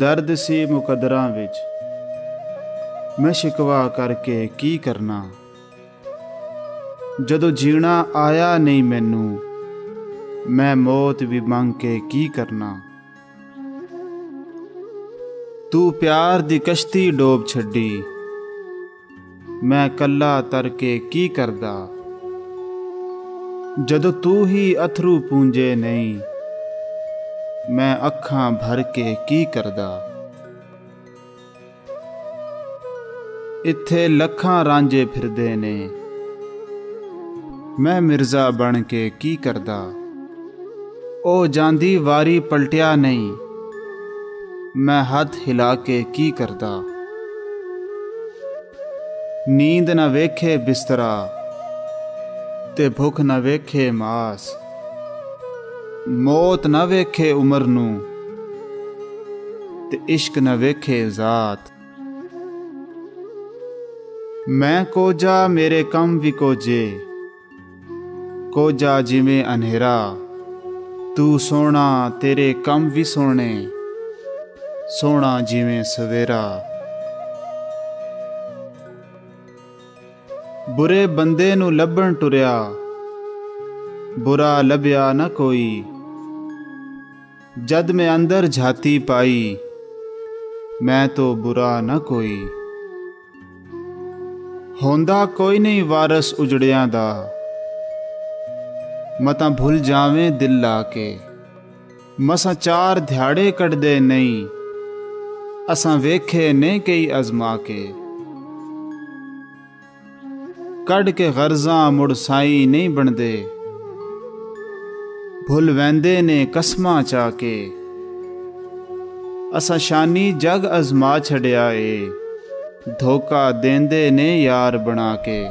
दर्द सी मुकद्दरां विच मैं शिकवा करके की करना। जदों जीना आया नहीं मैनू मैं मौत भी मंग के की करना। तू प्यार दी कश्ती डोब छड्डी मैं कल्ला तर के की करदा। जदों तू ही अथरू पूंजे नहीं मैं अखां भर के की करदा। इत्थे लखां रांझे फिरदे ने मैं मिर्जा बन के की करदा। ओ जांदी वारी पलटिया नहीं मैं हथ हिला के की करदा। नींद न वेखे बिस्तरा ते भुख न वेखे मास, मौत न वेखे उमर नू ते इश्क न वेखे जात। मैं कोजा मेरे कम भी कोजे कोजा जिमें अंधेरा। तू सोना तेरे कम भी सोने सोना जिमें सवेरा। बुरे बंदे नू लभण टुरिया बुरा लभ्या न कोई। जद मैं अंदर झाती पाई मैं तो बुरा न कोई। होंदा कोई नहीं वारस उजड़ियां दा मतां भुल जावें दिल ला के। मसां चार ध्याड़े कटदे नहीं असां वेखे ने कई अजमा के। कढ़ के गर्जां मुड़ साई नहीं बनदे भुल वैंदे ने कसमां चा के। असां शानी जग अजमा छड़िया ए धोखा देंदे ने यार बना के।